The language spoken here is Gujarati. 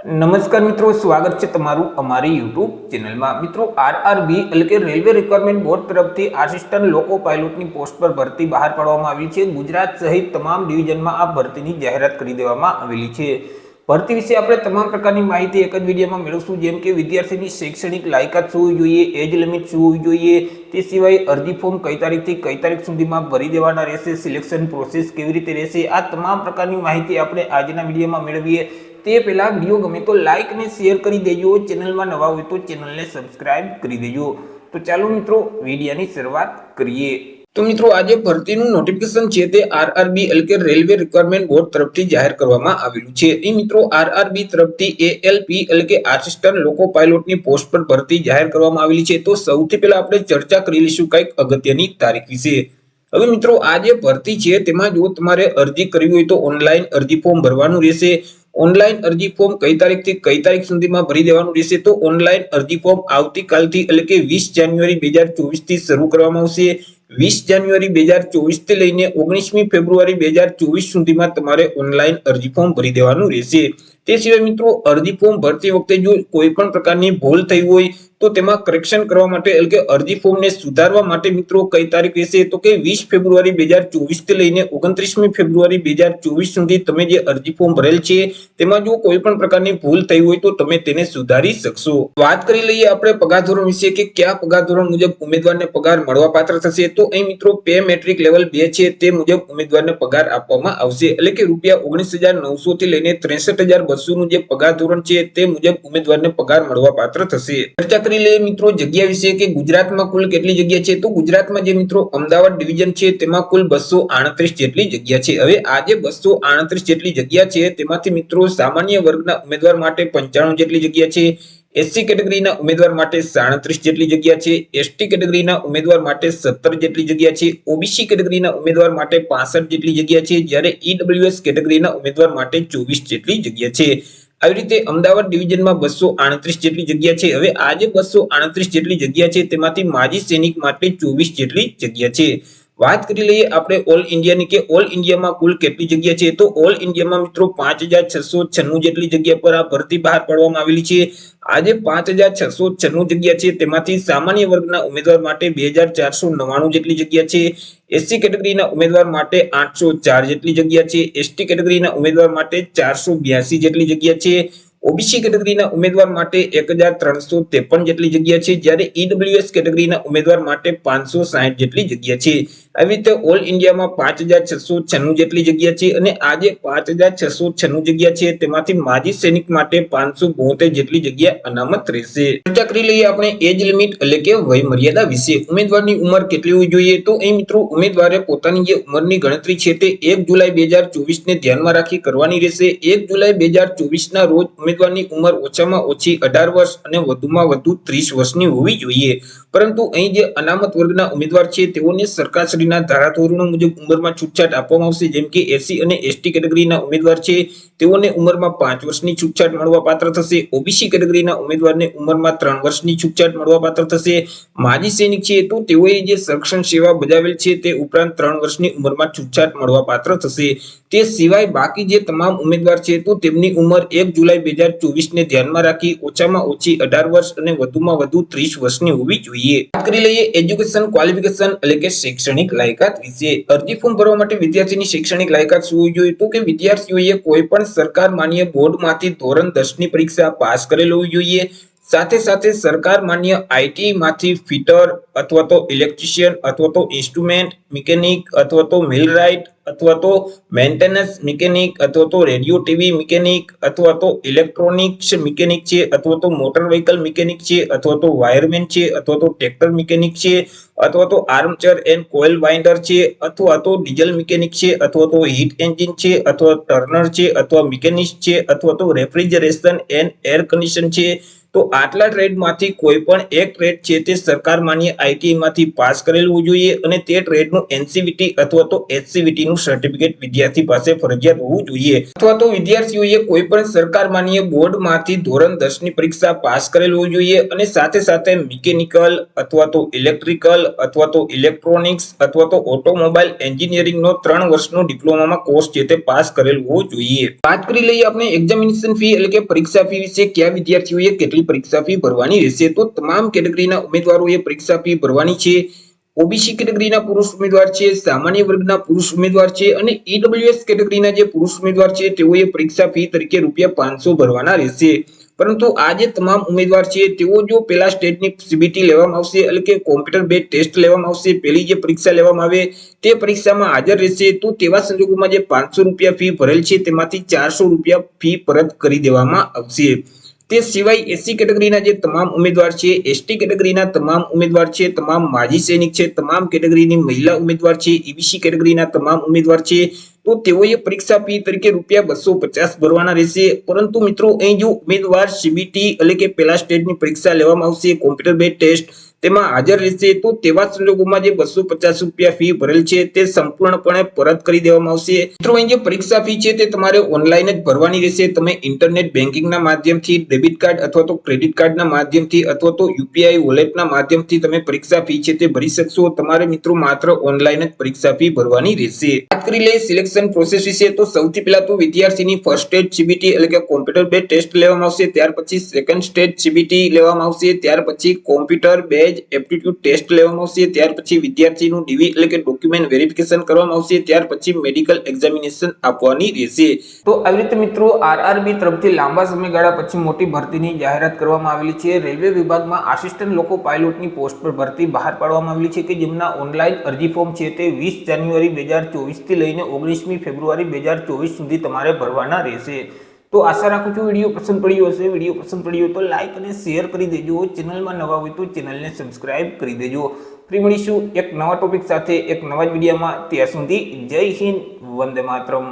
નમસ્કાર મિત્રો, સ્વાગત છે તમારું અમારી યુટ્યુબ ચેનલમાં। મિત્રો, આરઆરબી એટલે કે રેલવે રિક્વાયરમેન્ટ બોર્ડ તરફથી આસિસ્ટન્ટ લોકો પાયલોટની પોસ્ટ પર ભરતી બહાર પાડવામાં આવી છે। ગુજરાત સહિત તમામ ડિવિઝનમાં આ ભરતીની જાહેરાત કરી દેવામાં આવેલી છે। ભરતી વિશે આપણે તમામ પ્રકારની માહિતી એક જ વિડીયોમાં મેળવશું, જેમ કે વિદ્યાર્થીની શૈક્ષણિક લાયકાત શું હોવી જોઈએ, એજ લિમિટ શું હોવી જોઈએ, તે સિવાય અરજી ફોર્મ કઈ તારીખથી કઈ તારીખ સુધીમાં ભરી દેવાના રહેશે, સિલેક્શન પ્રોસેસ કેવી રીતે રહેશે, આ તમામ પ્રકારની માહિતી આપણે આજના વિડીયોમાં મેળવીએ। તે પહેલા વિડીયો ગમે તો લાઇક અને શેર કરી દેજો, ચેનલમાં નવા હોય તો ચેનલને સબસ્ક્રાઇબ કરી દેજો। તો ચાલો મિત્રો, વિડીયોની શરૂઆત કરીએ। તો મિત્રો, આજે ભરતીનું નોટિફિકેશન છે તે આરઆરબી એટલે કે રેલવે રિક્વાયરમેન્ટ બોર્ડ તરફથી જાહેર કરવામાં આવેલું છે। એ મિત્રો, આરઆરબી તરફથી એએલપી એટલે કે આસિસ્ટન્ટ લોકો પાયલોટની પોસ્ટ પર ભરતી જાહેર કરવામાં આવેલી છે। તો સૌથી પહેલા આપણે ચર્ચા કરી લઈશું કંઈક અગત્યની તારીખ વિશે। હવે મિત્રો, આ જે ભરતી છે તેમાં જો તમારે અરજી કરવી હોય તો ઓનલાઈન અરજી ફોર્મ ભરવાનું રહેશે। ઓનલાઈન અરજી ફોર્મ કઈ તારીખથી કઈ તારીખ સુધીમાં ભરી દેવાનું રહેશે, તો ઓનલાઈન અરજી ફોર્મ આવતીકાલથી એટલે કે 20 જાન્યુઆરી 2024 થી શરૂ કરવામાં આવશે। 20 જાન્યુઆરી 2024 થી લઈને 19મી ફેબ્રુઆરી 2024 સુધીમાં તમારે ઓનલાઈન અરજી ફોર્મ ભરી દેવાનું રહેશે। તે સિવાય મિત્રો, અરજી ફોર્મ ભરતી વખતે જો કોઈ પણ પ્રકારની ભૂલ થઈ હોય તો તેમાં કરેક્શન કરવા માટે એટલે કે અરજી ફોર્મને સુધારવા માટે મિત્રો કઈ તારીખ રહેશે, તો કે 20 ફેબ્રુઆરી 2024 થી લઈને 29મી ફેબ્રુઆરી 2024 સુધી તમે જે અરજી ફોર્મ ભરેલ છે તેમાં જો કોઈ પણ પ્રકારની ભૂલ થઈ હોય તો તમે તેને સુધારી શકશો। વાત કરી લઈએ આપણે પગાર ધોરણ વિશે કે કયા પગાર ધોરણ મુજબ ઉમેદવારને પગાર મળવાપાત્ર થશે। તો અહીં મિત્રો, પે મેટ્રિક લેવલ 2 છે તે મુજબ ઉમેદવારને પગાર આપવામાં આવશે, એટલે કે રૂપિયા 19,900 થી લઈને 63,200 નું જે પગાર ધોરણ છે તે મુજબ ઉમેદવારને પગાર મળવાપાત્ર થશે। ચર્ચા કરી લઈએ મિત્રો જગ્યા વિશે કે ગુજરાતમાં કુલ કેટલી જગ્યા છે। તો ગુજરાતમાં જે મિત્રો અમદાવાદ ડિવિઝન છે તેમાં કુલ 238 જેટલી જગ્યા છે। હવે આ જે 238 જેટલી જગ્યા છે તેમાંથી મિત્રો સામાન્ય વર્ગના ઉમેદવાર માટે 95 જેટલી જગ્યા છે, એસસી કેટેગરીના ઉમેદવાર માટે 37 જેટલી જગ્યા છે, એસટી કેટેગરીના ઉમેદવાર માટે 17 જેટલી જગ્યા છે, ઓબીસી કેટેગરીના ઉમેદવાર માટે 65 જેટલી જગ્યા છે, જ્યારે ઈડબ્લ્યુએસ કેટેગરીના ઉમેદવાર માટે 24 જેટલી જગ્યા છે। આવી રીતે અમદાવાદ ડિવિઝનમાં 238 જેટલી જગ્યા છે। હવે આ જે 238 જેટલી જગ્યા છે તેમાંથી માજી સૈનિક માટે 24 જેટલી જગ્યા છે। વાત કરી લઈએ આપણે ઓલ ઇન્ડિયાની કે ઓલ ઇન્ડિયામાં કુલ કેટલી જગ્યા છે। તો ઓલ ઇન્ડિયામાં મિત્રો 5,696 જેટલી જગ્યા પર આ ભરતી બહાર પાડવામાં આવેલી છે। આજે 5,696 જગ્યા છે તેમાંથી સામાન્ય વર્ગના ઉમેદવાર માટે 2,499 જેટલી જગ્યા છે, એસસી કેટેગરીના ઉમેદવાર માટે 804 જેટલી જગ્યા છે, એસટી કેટેગરીના ઉમેદવાર માટે 482 જેટલી જગ્યા છે, ઓબીસી કેટેગરીના ઉમેદવાર માટે 1,353 જેટલી જગ્યા છે, જ્યારે ઈડબ્લ્યુએસ કેટેગરીના ઉમેદવાર માટે 560 જેટલી જગ્યા છે। આવી રીતે ઓલ ઇન્ડિયામાં 5,696 જેટલી જગ્યા છે અને આ જે 5,696 જગ્યા છે તેમાંથી માજી સૈનિક માટે 572 જેટલી જગ્યા અનામત રહેશે। ચર્ચા કરી લઈએ આપણે એજ લિમિટ એટલે કે વય મર્યાદા વિશે। ઉમેદવારની ઉંમર કેટલી હોવી જોઈએ, તો અહીં મિત્રો ઉમેદવારે પોતાની જે ઉંમરની ગણતરી છે તે 1 જુલાઈ 2024 ને ધ્યાનમાં રાખી કરવાની રહેશે। 1 જુલાઈ 2024 ના રોજ ઉમેદવારની ઉંમર ઓછામાં ઓછી 18 વર્ષ અને વધુમાં વધુ 30 વર્ષની હોવી જોઈએ। પરંતુ અહીં જે અનામત વર્ગના ઉમેદવાર છે તેઓને સરકારશ્રીના ધારાધોરણો મુજબ ઉંમરમાં છૂટછાટ આપવામાં આવશે, જેમ કે એસસી અને એસટી કેટેગરીના ઉમેદવાર છે તેઓને ઉંમરમાં 5 વર્ષની છૂટછાટ મળવાપાત્ર થશે, ઓબીસી કેટેગરીના ઉમેદવારને ઉંમરમાં 3 વર્ષની છૂટછાટ મળવાપાત્ર થશે, માજી સૈનિક છે તો તેઓએ જે સંરક્ષણ સેવા બજાવેલ છે તે ઉપરાંત 3 વર્ષની ઉંમરમાં છૂટછાટ મળવાપાત્ર થશે। તે સિવાય બાકી જે તમામ ઉમેદવાર છે તો તેમની ઉંમર 1 જુલાઈ 2024 ને ધ્યાનમાં રાખી ઓછામાં ઓછી 18 વર્ષ અને વધુમાં વધુ 30 વર્ષની હોવી જોઈએ। વાત કરી લઈએ એજ્યુકેશન ક્વોલિફિકેશન એટલે કે શૈક્ષણિક લાયકાત વિશે। અરજી ફોર્મ ભરવા માટે વિદ્યાર્થીની શૈક્ષણિક લાયકાત શું હોવી જોઈએ, તો કે વિદ્યાર્થીઓએ કોઈ પણ સરકાર માન્ય બોર્ડમાંથી ધોરણ 10 ની પરીક્ષા પાસ કરેલ હોવી જોઈએ। સાથે સાથે સરકાર માન્ય આઈટી માંથી ફિટર અથવા તો ઇલેક્ટ્રિશિયન અથવા તો ઇન્સ્ટ્રુમેન્ટ મિકેનિક અથવા તો મિલરાઇટ અથવા તો મેન્ટેનન્સ મિકેનિક અથવા તો રેડિયો ટીવી મિકેનિક અથવા તો ઇલેક્ટ્રોનિક્સ મિકેનિક છે અથવા તો મોટર વ્હીકલ મિકેનિક છે અથવા તો વાયરમેન છે અથવા તો ટ્રેક્ટર મિકેનિક છે અથવા તો આર્મચેર એન્ડ કોઇલ વાઇન્ડર છે અથવા તો ડીઝલ મિકેનિક છે અથવા તો હીટ એન્જિન છે અથવા ટર્નર છે અથવા મિકેનિસ્ટ છે અથવા તો રેફ્રિજરેશન એન્ડ એર કન્ડિશન છે, તો આટલા ટ્રેડમાંથી કોઈ પણ એક ટ્રેડ છે તે સરકાર માન્ય આઈટીઆઈ માંથી પાસ કરેલું હોવું જોઈએ અને તે ટ્રેડનું એનસીવીટી અથવા તો એચસીવીટી નું સર્ટિફિકેટ વિદ્યાર્થી પાસે ફરજિયાત હોવું જોઈએ અથવા તો વિદ્યાર્થીઓએ કોઈ પણ સરકાર માન્ય બોર્ડમાંથી ધોરણ 10 ની પરીક્ષા પાસ કરેલું હોવું જોઈએ અને સાથે સાથે મિકેનિકલ અથવા તો ઇલેક્ટ્રિકલ અથવા તો ઇલેક્ટ્રોનિક્સ અથવા તો ઓટોમોબાઈલ એન્જિનિયરિંગ નો 3 વર્ષનો ડિપ્લોમામાં કોર્સ છે તે પાસ કરેલું હોવું જોઈએ। વાત કરી લઈએ આપણે એક્ઝામિનેશન ફી એટલે કે પરીક્ષા ફી વિશે। કયા વિદ્યાર્થીઓએ કેટલી પરીક્ષા ફી ભરવાની રહેશે? તો તમામ કેટેગરીના ઉમેદવારોએ પરીક્ષા ફી ભરવાની છે। ઓબીસી કેટેગરીના પુરુષ ઉમેદવાર છે, સામાન્ય વર્ગના પુરુષ ઉમેદવાર છે અને ઈડબ્લ્યુએસ કેટેગરીના જે પુરુષ ઉમેદવાર છે તેઓએ પરીક્ષા ફી તરીકે ₹500 ભરવાના રહેશે। પરંતુ આ જે તમામ ઉમેદવાર છે તેઓ જો પહેલા સ્ટેજની સીબીટી લેવામાં આવશે એટલે કે કોમ્પ્યુટર બેઝ ટેસ્ટ લેવામાં આવશે, પહેલી જે પરીક્ષા લેવામાં આવે તે પરીક્ષામાં હાજર રહેશે તો તેવા સંજોગોમાં જે ₹500 ફી ભરેલ છે તેમાંથી ₹400 ફી પરત કરી દેવામાં આવશે। તે સિવાય એસસી કેટેગરીના જે તમામ ઉમેદવાર છે, એસટી કેટેગરીના તમામ ઉમેદવાર છે, તમામ માજી સૈનિક છે, તમામ કેટેગરીની મહિલા ઉમેદવાર છે, ઈબીસી કેટેગરીના તમામ ઉમેદવાર છે તો તેઓએ પરીક્ષા ફી તરીકે ₹250 ભરવાના રહેશે। પરંતુ મિત્રો અહીં જો ઉમેદવાર સીબીટી એટલે કે પહેલા સ્ટેજની પરીક્ષા લેવામાં આવશે, કોમ્પ્યુટર બેઝ ટેસ્ટ તેમાં હાજર રહેશે તો તેવા સંજોગોમાં જે ₹250 ફી ભરેલ છે તે સંપૂર્ણપણે પરત કરી દેવામાં આવશે। મિત્રો અહીં જે પરીક્ષા ફી છે તે તમારે ઓનલાઈન જ ભરવાની રહેશે। તમે ઇન્ટરનેટ બેન્કિંગના માધ્યમથી, ડેબિટ કાર્ડ અથવા તો ક્રેડિટ કાર્ડના માધ્યમથી અથવા તો યુપીઆઈ વોલેટના માધ્યમથી તમે પરીક્ષા ફી છે તે ભરી શકશો। તમારે મિત્રો માત્ર ઓનલાઈન જ પરીક્ષા ફી ભરવાની રહેશે। વાત કરી લઈએ સિલેક્શન પ્રોસેસ વિશે તો સૌથી પહેલા તો વિદ્યાર્થીની ફર્સ્ટ સ્ટેજ સીબીટી એટલે કે કોમ્પ્યુટર બેઝ ટેસ્ટ લેવામાં આવશે, ત્યાર પછી સેકન્ડ સ્ટેજ સીબીટી લેવામાં આવશે, ત્યાર પછી કોમ્પ્યુટર બેઝ એપ્ટિટ્યુડ ટેસ્ટ લેવામાં આવશે, ત્યાર પછી વિદ્યાર્થીનું ડીવી એટલે કે ડોક્યુમેન્ટ વેરિફિકેશન કરવામાં આવશે, ત્યાર પછી મેડિકલ એક્ઝામિનેશન આપવાની રહેશે। તો આવી રીતે મિત્રો આરઆરબી તરફથી લાંબા સમયગાળા પછી મોટી ભરતીની જાહેરાત કરવામાં આવેલી છે। રેલવે વિભાગમાં આસિસ્ટન્ટ લોકો પાયલોટની પોસ્ટ પર ભરતી બહાર પાડવામાં આવેલી છે કે જેમના ઓનલાઈન અરજી ફોર્મ છે તે 20 જાન્યુઆરી 2024 થી લઈને 19મી ફેબ્રુઆરી 2024 સુધી તમારે ભરવાના રહેશે। તો આશા રાખું છું વિડીયો પસંદ પડ્યો હશે। વિડીયો પસંદ પડ્યો તો લાઈક અને શેર કરી દેજો। ચેનલમાં નવા હોય તો ચેનલને સબસ્ક્રાઇબ કરી દેજો। ફરી મળીશું એક નવા ટોપિક સાથે એક નવા જ વિડીયોમાં। ત્યાં સુધી જય હિન્દ, વંદે માતરમ।